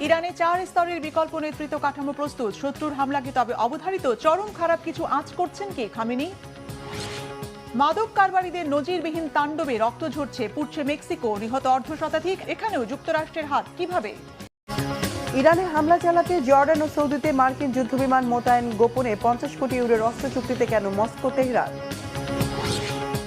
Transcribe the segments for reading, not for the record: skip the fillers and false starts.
ইরানে 4 স্তরের বিকল্প নেতৃত্ব কাঠামো প্রস্তুত, শত্রুর হামলাকে তবে অবধারিত। চরম খারাপ কিছু আঁচ করছেন কি খামেনি? মাদক কারবারিদের নজিরবিহীন তাণ্ডবে রক্ত ঝরছে, পুড়ছে মেক্সিকো, নিহত অর্ধশতাধিক। এখানেও যুক্তরাষ্ট্রের হাত কিভাবে? ইরানে হামলা চালাতে জর্ডান ও সৌদিতে মার্কিন যুদ্ধবিমান মোতায়েন, গোপনে 50 কোটি ইউরোর অস্ত্র চুক্তিতে কেন মস্কো, তেহরান?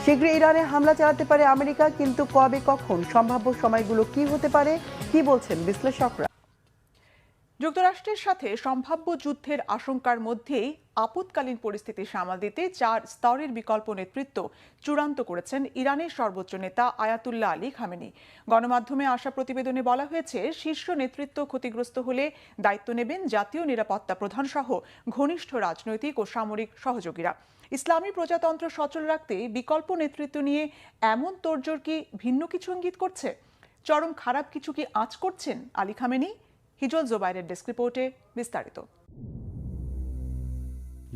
শীঘ্রই ইরানে হামলা চালাতে পারে আমেরিকা, কিন্তু কবে, কখন? সম্ভাব্য সময়গুলো কি হতে পারে, কি বলছেন বিশ্লেষকরা? যুক্তরাষ্ট্রের সাথে সম্ভাব্য যুদ্ধের আশঙ্কার মধ্যেই আপৎকালীন পরিস্থিতি সামাল দিতে 4 স্তরের বিকল্প নেতৃত্ব চূড়ান্ত করেছেন ইরানের সর্বোচ্চ নেতা আয়াতুল্লাহ আলী খামেনি। গণমাধ্যমে আসা প্রতিবেদনে বলা হয়েছে, শীর্ষ নেতৃত্ব ক্ষতিগ্রস্ত হলে দায়িত্ব নেবেন জাতীয় নিরাপত্তা প্রধান সহ ঘনিষ্ঠ রাজনৈতিক ও সামরিক সহযোগীরা। ইসলামী প্রজাতন্ত্র সচল রাখতে বিকল্প নেতৃত্ব নিয়ে এমন তোড়জোড় কি ভিন্ন কিছু ইঙ্গিত করছে? চরম খারাপ কিছু কি আঁচ করছেন আলী খামেনি? হিজল জোবাইরের ডেস্ক রিপোর্টে বিস্তারিত।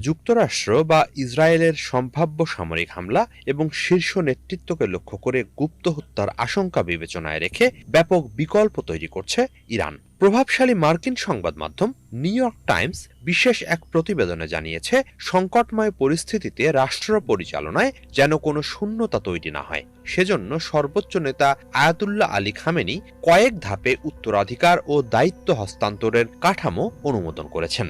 যুক্তরাষ্ট্র বা ইসরায়েলের সম্ভাব্য সামরিক হামলা এবং শীর্ষ নেতৃত্বকে লক্ষ্য করে গুপ্ত হত্যার আশঙ্কা বিবেচনায় রেখে ব্যাপক বিকল্প তৈরি করছে ইরান। প্রভাবশালী মার্কিন সংবাদ মাধ্যম নিউ ইয়র্ক টাইমস বিশেষ এক প্রতিবেদনে জানিয়েছে, সংকটময় পরিস্থিতিতে রাষ্ট্র পরিচালনায় যেন কোনো শূন্যতা তৈরি না হয়, সেজন্য সর্বোচ্চ নেতা আয়াতুল্লাহ আলী খামেনি কয়েক ধাপে উত্তরাধিকার ও দায়িত্ব হস্তান্তরের কাঠামো অনুমোদন করেছেন।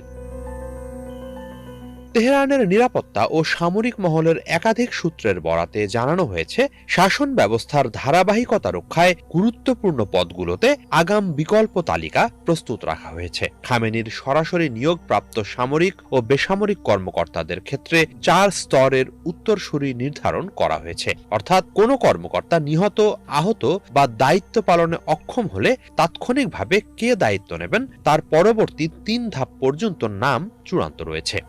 তেহরানের নিরাপত্তা ও সামরিক মহলের একাধিক সূত্রের বরাতে জানানো হয়েছে, শাসন ব্যবস্থার ধারাবাহিকতা রক্ষায় গুরুত্বপূর্ণ পদগুলোতে আগাম বিকল্প তালিকা প্রস্তুত রাখা হয়েছে। খামেনির সরাসরি নিয়োগপ্রাপ্ত সামরিক ও বেসামরিক কর্মকর্তাদের ক্ষেত্রে 4 স্তরের উত্তরসূরি নির্ধারণ করা হয়েছে। অর্থাৎ কোনো কর্মকর্তা নিহত, আহত বা দায়িত্ব পালনে অক্ষম হলে তাৎক্ষণিকভাবে কে দায়িত্ব নেবেন তার পরবর্তী 3 ধাপ পর্যন্ত নাম চূড়ান্ত রয়েছে।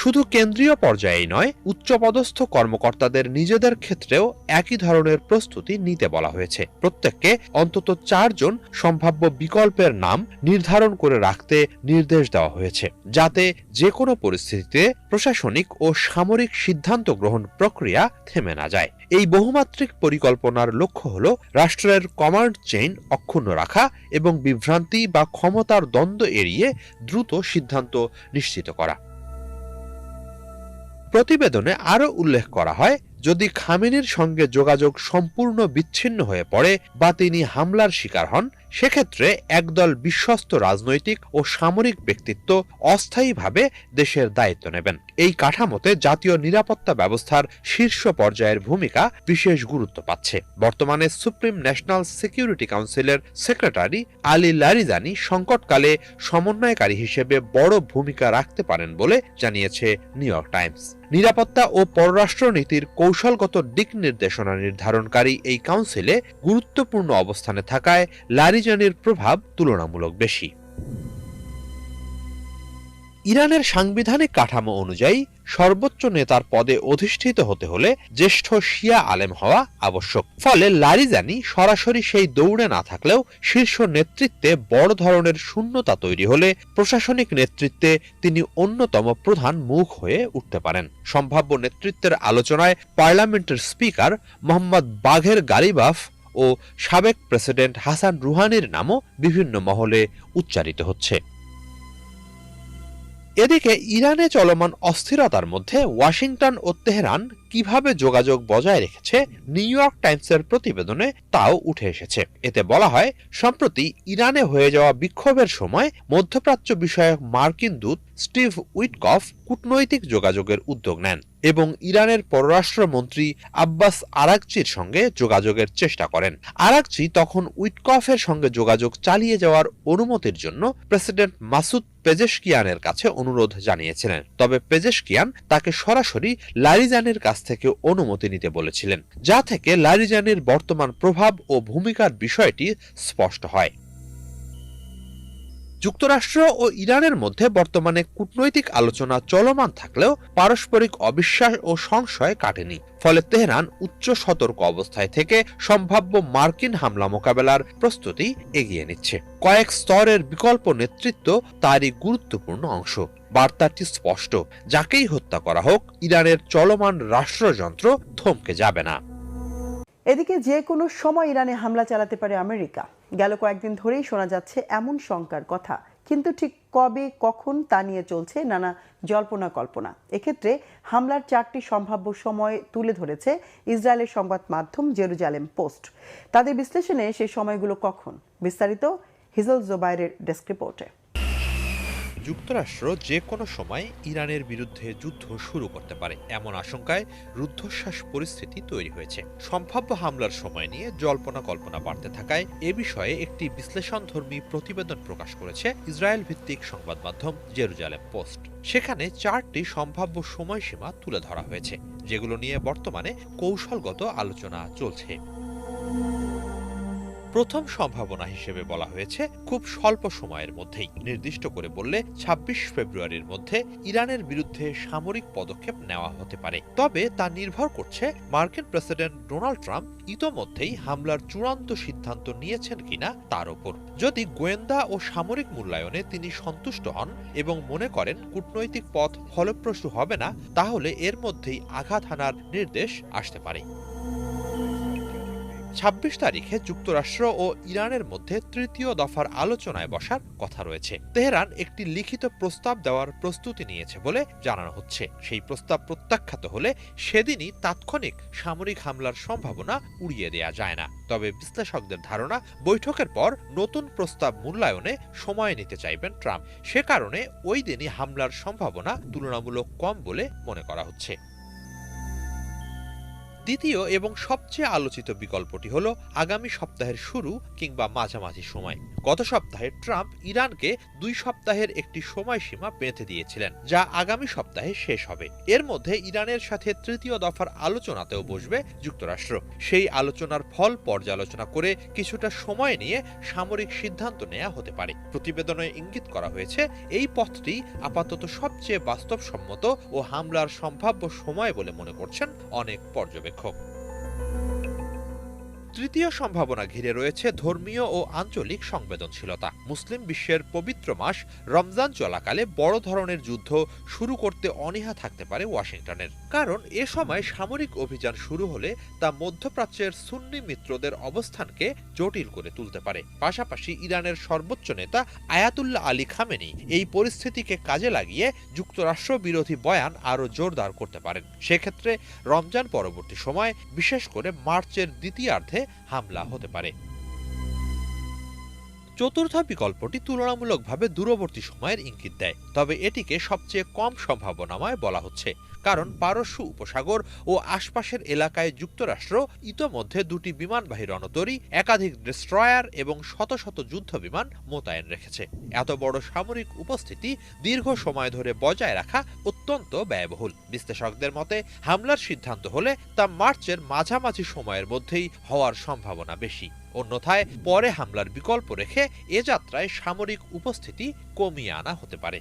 শুধু কেন্দ্রীয় পর্যায়েই নয়, উচ্চপদস্থ কর্মকর্তাদের নিজেদের ক্ষেত্রেও একই ধরনের প্রস্তুতি নিতে বলা হয়েছে। প্রত্যেককে অন্তত 4 জন সম্ভাব্য বিকল্পের নাম নির্ধারণ করে রাখতে নির্দেশ দেওয়া হয়েছে, যাতে যে কোনো পরিস্থিতিতে প্রশাসনিক ও সামরিক সিদ্ধান্ত গ্রহণ প্রক্রিয়া থেমে না যায়। এই বহুমাত্রিক পরিকল্পনার লক্ষ্য হল রাষ্ট্রের কমান্ড চেইন অক্ষুণ্ণ রাখা এবং বিভ্রান্তি বা ক্ষমতার দ্বন্দ্ব এড়িয়ে দ্রুত সিদ্ধান্ত নিশ্চিত করা। প্রতিবেদনে আরও উল্লেখ করা হয়, যদি খামেনির সঙ্গে যোগাযোগ সম্পূর্ণ বিচ্ছিন্ন হয়ে পড়ে বা তিনি হামলার শিকার হন, সেক্ষেত্রে একদল বিশ্বস্ত রাজনৈতিক ও সামরিক ব্যক্তিত্ব অস্থায়ীভাবে দেশের দায়িত্ব নেবেন। এই কাঠামোতে জাতীয় নিরাপত্তা ব্যবস্থার শীর্ষ পর্যায়ের ভূমিকা বিশেষ গুরুত্ব পাচ্ছে। বর্তমানে সুপ্রিম ন্যাশনাল সিকিউরিটি কাউন্সিলের সেক্রেটারি আলী লারিজানি সংকটকালে সমন্বয়কারী হিসেবে বড় ভূমিকা রাখতে পারেন বলে জানিয়েছে নিউ ইয়র্ক টাইমস। নিরাপত্তা ও পররাষ্ট্রনীতির কৌশলগত দিক নির্দেশনা নির্ধারণকারী এই কাউন্সিলে গুরুত্বপূর্ণ অবস্থানে থাকায় লারিজানির প্রভাব তুলনামূলক বেশি। ইরানের সাংবিধানিক কাঠামো অনুযায়ী সর্বোচ্চ নেতার পদে অধিষ্ঠিত হতে হলে জ্যেষ্ঠ শিয়া আলেম হওয়া আবশ্যক। ফলে লারিজানি সরাসরি সেই দৌড়ে না থাকলেও শীর্ষ নেতৃত্বে বড় ধরনের শূন্যতা তৈরি হলে প্রশাসনিক নেতৃত্বে তিনি অন্যতম প্রধান মুখ হয়ে উঠতে পারেন। সম্ভাব্য নেতৃত্বের আলোচনায় পার্লামেন্টের স্পিকার মোহাম্মদ বাঘের গালিবাফ ও সাবেক প্রেসিডেন্ট হাসান রুহানির নামও বিভিন্ন মহলে উচ্চারিত হচ্ছে। এদিকে ইরানে চলমান অস্থিরতার মধ্যে ওয়াশিংটন ও তেহরান কিভাবে যোগাযোগ বজায় রেখেছে নিউ ইয়র্ক টাইমসের প্রতিবেদনে তাও উঠে এসেছে। এতে বলা হয়, সম্প্রতি ইরানে হয়ে যাওয়া বিক্ষোভের সময় মধ্যপ্রাচ্য বিষয়ক মার্কিন দূত স্টিভ উইটকফ কূটনৈতিক যোগাযোগের উদ্যোগ নেন এবং ইরানের পররাষ্ট্রমন্ত্রী আব্বাস আরাগচির সঙ্গে যোগাযোগের চেষ্টা করেন। আরাগচি তখন উইটকফের সঙ্গে যোগাযোগ চালিয়ে যাওয়ার অনুমতির জন্য প্রেসিডেন্ট মাসুদ পেজেশকিয়ানের কাছে অনুরোধ জানিয়েছিলেন। তবে পেজেশকিয়ান তাকে সরাসরি লারিজানির কাছ থেকে অনুমতি নিতে বলেছিলেন, যা থেকে লারিজানির বর্তমান প্রভাব ও ভূমিকার বিষয়টি স্পষ্ট হয়। যুক্তরাষ্ট্র ও ইরানের মধ্যে বর্তমানে কূটনৈতিক আলোচনা চলমান থাকলেও পারস্পরিক অবিশ্বাস ও সংশয় কাটেনি। ফলে তেহরান উচ্চ সতর্ক অবস্থায় থেকে সম্ভাব্য মার্কিন হামলা মোকাবেলার প্রস্তুতি এগিয়ে নিচ্ছে। কয়েক স্তরের বিকল্প নেতৃত্ব তারই গুরুত্বপূর্ণ অংশ। বার্তাটি স্পষ্ট, যাকেই হত্যা করা হোক, ইরানের চলমান রাষ্ট্রযন্ত্র থমকে যাবে না। এদিকে যে কোনো সময় ইরানে হামলা চালাতে পারে আমেরিকা। গেল কয়েকদিন ধরেই শোনা যাচ্ছে এমন শঙ্কার কথা, কিন্তু ঠিক কবে কখন তা নিয়ে চলছে নানা জল্পনা কল্পনা। এক্ষেত্রে হামলার 4টি সম্ভাব্য সময় তুলে ধরেছে ইসরায়েলের সংবাদ মাধ্যম জেরুজালেম পোস্ট। তাদের বিশ্লেষণে সেই সময়গুলো কখন, বিস্তারিত হিজল জোবায়েরের ডেস্ক রিপোর্টে। যুক্তরাষ্ট্র যে কোনো সময় ইরানের বিরুদ্ধে যুদ্ধ শুরু করতে পারে এমন আশঙ্কায় রুদ্ধশ্বাস পরিস্থিতি তৈরি হয়েছে। সম্ভাব্য হামলার সময় নিয়ে জল্পনা কল্পনা বাড়তে থাকায় এ বিষয়ে একটি বিশ্লেষণধর্মী প্রতিবেদন প্রকাশ করেছে ইসরায়েল ভিত্তিক সংবাদ মাধ্যম জেরুজালেম পোস্ট। সেখানে 4টি সম্ভাব্য সময়সীমা তুলে ধরা হয়েছে, যেগুলো নিয়ে বর্তমানে কৌশলগত আলোচনা চলছে। প্রথম সম্ভাবনা হিসেবে বলা হয়েছে খুব স্বল্প সময়ের মধ্যেই, নির্দিষ্ট করে বললে 26 ফেব্রুয়ারির মধ্যে ইরানের বিরুদ্ধে সামরিক পদক্ষেপ নেওয়া হতে পারে। তবে তা নির্ভর করছে মার্কিন প্রেসিডেন্ট ডোনাল্ড ট্রাম্প ইতোমধ্যেই হামলার চূড়ান্ত সিদ্ধান্ত নিয়েছেন কিনা তার ওপর। যদি গোয়েন্দা ও সামরিক মূল্যায়নে তিনি সন্তুষ্ট হন এবং মনে করেন কূটনৈতিক পথ ফলপ্রসূ হবে না, তাহলে এর মধ্যেই আঘাত হানার নির্দেশ আসতে পারে। 26 তারিখে যুক্তরাষ্ট্র ও ইরানের মধ্যে তৃতীয় দফার আলোচনায় বসার কথা রয়েছে। তেহরান একটি লিখিত প্রস্তাব দেওয়ার প্রস্তুতি নিয়েছে বলে জানানো হচ্ছে। সেই প্রস্তাব প্রত্যাখ্যাত হলে সেদিনই তাৎক্ষণিক সামরিক হামলার সম্ভাবনা উড়িয়ে দেয়া যায় না। তবে বিশ্লেষকদের ধারণা, বৈঠকের পর নতুন প্রস্তাব মূল্যায়নে সময় নিতে চাইবেন ট্রাম্প। সে কারণে ওই দিনই হামলার সম্ভাবনা তুলনামূলক কম বলে মনে করা হচ্ছে। দ্বিতীয় এবং সবচেয়ে আলোচিত বিকল্পটি হল আগামী সপ্তাহের শুরু কিংবা মাঝামাঝি সময়। গত সপ্তাহে ট্রাম্প ইরানকে 2 সপ্তাহের একটি সময়সীমা বেঁধে দিয়েছিলেন, যা আগামী সপ্তাহে শেষ হবে। এর মধ্যে ইরানের সাথে তৃতীয় দফার আলোচনাতেও বসবে যুক্তরাষ্ট্র। সেই আলোচনার ফল পর্যালোচনা করে কিছুটা সময় নিয়ে সামরিক সিদ্ধান্ত নেওয়া হতে পারে। প্রতিবেদনে ইঙ্গিত করা হয়েছে এই পথটি আপাতত সবচেয়ে বাস্তবসম্মত ও হামলার সম্ভাব্য সময় বলে মনে করছেন অনেক পর্যবেক্ষক। তৃতীয় সম্ভাবনা ঘিরে রয়েছে ধর্মীয় ও আঞ্চলিক সংবেদনশীলতা। মুসলিম বিশ্বের পবিত্র মাস রমজান চলাকালে বড় ধরনের যুদ্ধ শুরু করতে অনীহা থাকতে পারে ওয়াশিংটনের, কারণ এ সময় সামরিক অভিযান শুরু হলে তা মধ্যপ্রাচ্যের সুন্নি মিত্রদের অবস্থানকে জটিল করে তুলতে পারে। পাশাপাশি ইরানের সর্বোচ্চ নেতা আয়াতুল্লাহ আলী খামেনি এই পরিস্থিতিকে কাজে লাগিয়ে যুক্তরাষ্ট্র বিরোধী বয়ান আরও জোরদার করতে পারেন। সেক্ষেত্রে রমজান পরবর্তী সময়, বিশেষ করে মার্চের দ্বিতীয়ার্ধে হামলা হতে পারে। চতুর্থ বিকল্পটি তুলনামূলকভাবে দূরবর্তী সময়ের ইঙ্গিত দেয়, তবে এটিকে সবচেয়ে কম সম্ভাবনাময় বলা হচ্ছে, কারণ পারস্য উপসাগর ও আশপাশের এলাকায় যুক্তরাষ্ট্র ইতোমধ্যে 2টি বিমানবাহী রণতরী, একাধিক ডেস্ট্রয়ার এবং শত শত যুদ্ধ বিমান মোতায়েন রেখেছে। এত বড় সামরিক উপস্থিতি দীর্ঘ সময় ধরে বজায় রাখা অত্যন্ত ব্যয়বহুল। বিশ্লেষকদের মতে হামলার সিদ্ধান্ত হলে তা মার্চের মাঝামাঝি সময়ের মধ্যেই হওয়ার সম্ভাবনা বেশি। অন্যথায় পরে হামলার বিকল্প রেখে এ যাত্রায় সামরিক উপস্থিতি কমিয়ে আনা হতে পারে।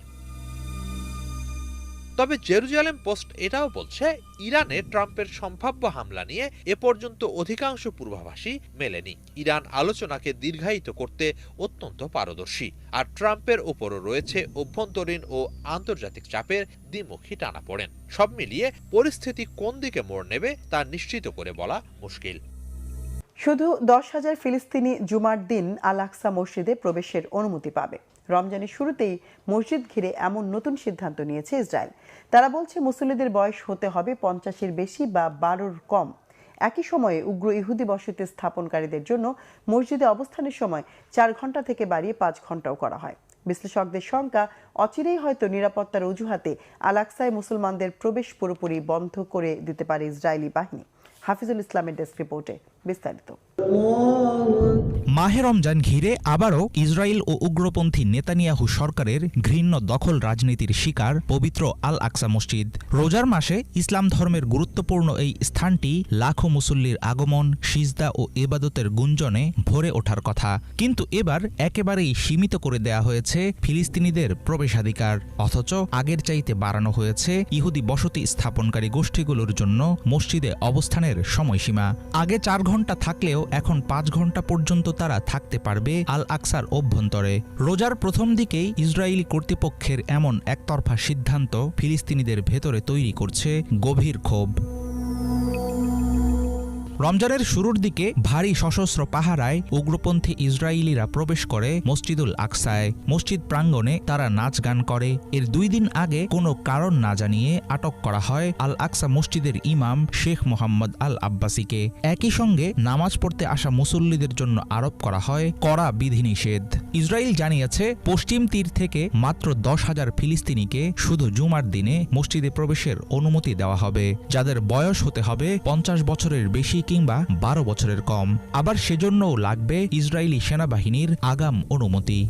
তবে জেরুজালেম পোস্ট এটাও বলছে, ইরানে ট্রাম্পের সম্ভাব্য হামলা নিয়ে এ পর্যন্ত অধিকাংশ পূর্বাভাসই মেলেনি। ইরান আলোচনাকে দীর্ঘায়িত করতে অত্যন্ত পারদর্শী, আর ট্রাম্পের ওপরও রয়েছে অভ্যন্তরীণ ও আন্তর্জাতিক চাপের দ্বিমুখী টানাপোড়েন। সব মিলিয়ে পরিস্থিতি কোন দিকে মোড় নেবে তা নিশ্চিত করে বলা মুশকিল। শুধু 10,000 ফিলিস্তিনি জুমার দিন আল আকসা মসজিদে প্রবেশের অনুমতি পাবে। রমজানের শুরুতেই মসজিদ ঘিরে এমন নতুন সিদ্ধান্ত নিয়েছে ইসরায়েল। তারা বলছে মুসল্লিদের বয়স হতে হবে 50-এর বেশি বা 12-র কম। একই সময়ে উগ্র ইহুদি বসতি স্থাপনকারীদের জন্য মসজিদে অবস্থানের সময় 4 ঘন্টা থেকে বাড়িয়ে 5 ঘন্টাও করা হয়। বিশ্লেষকদের শঙ্কা, অচিরেই হয়তো নিরাপত্তার অজুহাতে আল আকসায় মুসলমানদের প্রবেশ পুরোপুরি বন্ধ করে দিতে পারে ইসরায়েলি বাহিনী। হাফিজুল ইসলামের ডেস্ক রিপোর্টে বিস্তারিত। মাহে রমজান ঘিরে আবারও ইসরায়েল ও উগ্রপন্থী নেতানিয়াহু সরকারের ঘৃণ্য দখল রাজনীতির শিকার পবিত্র আল আকসা মসজিদ। রোজার মাসে ইসলাম ধর্মের গুরুত্বপূর্ণ এই স্থানটি লাখো মুসল্লির আগমন, সিজদা ও ইবাদতের গুঞ্জনে ভরে ওঠার কথা, কিন্তু এবার একেবারেই সীমিত করে দেয়া হয়েছে ফিলিস্তিনিদের প্রবেশাধিকার। অথচ আগের চাইতে বাড়ানো হয়েছে ইহুদি বসতি স্থাপনকারী গোষ্ঠীগুলোর জন্য মসজিদে অবস্থানের সময়সীমা। আগে 4 ঘন্টা থাকলেও এখন 5 ঘন্টা পর্যন্ত তারা থাকতে পারবে আল আকসার অভ্যন্তরে। রোজার প্রথম দিকেই ইসরায়েলি কর্তৃপক্ষের এমন একতরফা সিদ্ধান্ত ফিলিস্তিনিদের ভেতরে তৈরি করছে গভীর ক্ষোভ। রমজানের শুরুর দিকে ভারী সশস্ত্র পাহারায় উগ্রপন্থী ইসরায়েলিরা প্রবেশ করে মসজিদুল আকসায়। মসজিদ প্রাঙ্গণে তারা নাচ গান করে। এর 2 দিন আগে কোনো কারণ না জানিয়ে আটক করা হয় আল আকসা মসজিদের ইমাম শেখ মোহাম্মদ আল আব্বাসীকে। একই সঙ্গে নামাজ পড়তে আসা মুসল্লিদের জন্য আরোপ করা হয় কড়া বিধিনিষেধ। ইসরায়েল জানিয়েছে পশ্চিম তীর থেকে মাত্র 10,000 ফিলিস্তিনিকে শুধু জুমার দিনে মসজিদে প্রবেশের অনুমতি দেওয়া হবে, যাদের বয়স হতে হবে 50 বছরের বেশি কিংবা 12 বছরের কম। আবার সেজন্যও লাগবে ইসরায়েলি সেনাবাহিনীর আগাম অনুমতি।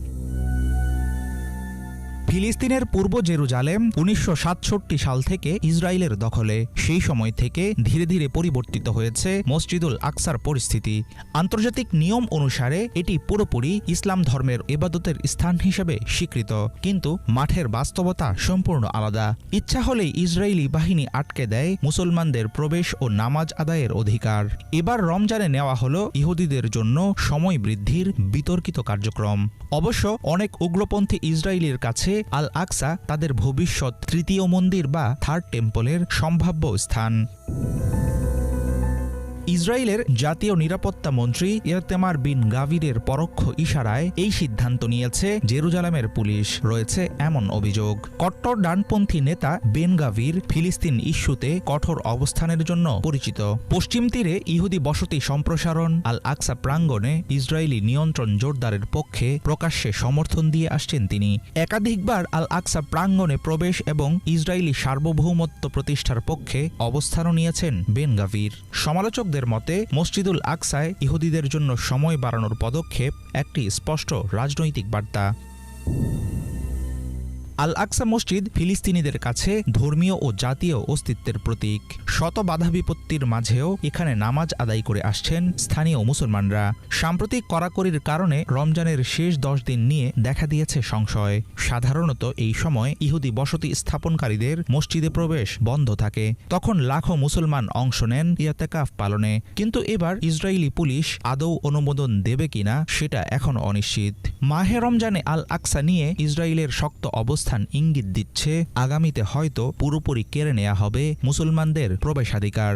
ফিলিস্তিনের পূর্ব জেরুজালেম 1967 সাল থেকে ইসরায়েলের দখলে। সেই সময় থেকে ধীরে ধীরে পরিবর্তিত হয়েছে মসজিদুল আকসার পরিস্থিতি। আন্তর্জাতিক নিয়ম অনুসারে এটি পুরোপুরি ইসলাম ধর্মের ইবাদতের স্থান হিসেবে স্বীকৃত, কিন্তু মাঠের বাস্তবতা সম্পূর্ণ আলাদা। ইচ্ছা হলেই ইসরায়েলি বাহিনী আটকে দেয় মুসলমানদের প্রবেশ ও নামাজ আদায়ের অধিকার। এবার রমজানে নেওয়া হলো ইহুদিদের জন্য সময় বৃদ্ধির বিতর্কিত কার্যক্রম। অবশ্য অনেক উগ্রপন্থী ইসরায়েলির কাছে আল আকসা তাদের ভবিষ্যৎ তৃতীয় মন্দির বা থার্ড টেম্পলের সম্ভাব্য স্থান। ইসরায়েলের জাতীয় নিরাপত্তা মন্ত্রী ইয়তেমার বিন গাভিরের পরোক্ষ ইশারায় এই সিদ্ধান্ত নিয়েছে জেরুজালেমের পুলিশ, রয়েছে এমন অভিযোগ। কট্টর ডানপন্থী নেতা বেন গাভির ফিলিস্তিন ইস্যুতে কঠোর অবস্থানের জন্য পরিচিত। পশ্চিম তীরে ইহুদি বসতি সম্প্রসারণ, আল আকসা প্রাঙ্গণে ইসরায়েলি নিয়ন্ত্রণ জোরদারের পক্ষে প্রকাশ্যে সমর্থন দিয়ে আসছেন তিনি। একাধিকবার আল আকসা প্রাঙ্গণে প্রবেশ এবং ইসরায়েলি সার্বভৌমত্ব প্রতিষ্ঠার পক্ষে অবস্থানও নিয়েছেন বেন গাভির। সমালোচকদের মতে মসজিদুল আকসায় ইহুদিদের জন্য সময় বাড়ানোর পদক্ষেপ একটি স্পষ্ট রাজনৈতিক বার্তা। আল আকসা মসজিদ ফিলিস্তিনিদের কাছে ধর্মীয় ও জাতীয় অস্তিত্বের প্রতীক। শত বাধা বিপত্তির মাঝেও এখানে নামাজ আদায় করে আসছেন স্থানীয় মুসলমানরা। সাম্প্রতিক কড়াকড়ির কারণে রমজানের শেষ 10 দিন নিয়ে দেখা দিয়েছে সংশয়। সাধারণত এই সময় ইহুদি বসতি স্থাপনকারীদের মসজিদে প্রবেশ বন্ধ থাকে, তখন লাখো মুসলমান অংশ নেন ইয়তেকাফ পালনে। কিন্তু এবার ইসরায়েলি পুলিশ আদৌ অনুমোদন দেবে কিনা সেটা এখনও অনিশ্চিত। মাহে রমজানে আল আকসা নিয়ে ইসরায়েলের শক্ত অবস্থান ইঙ্গিত দিচ্ছে আগামীতে হয়তো পুরোপুরি কেড়ে নেওয়া হবে মুসলমানদের প্রবেশাধিকার।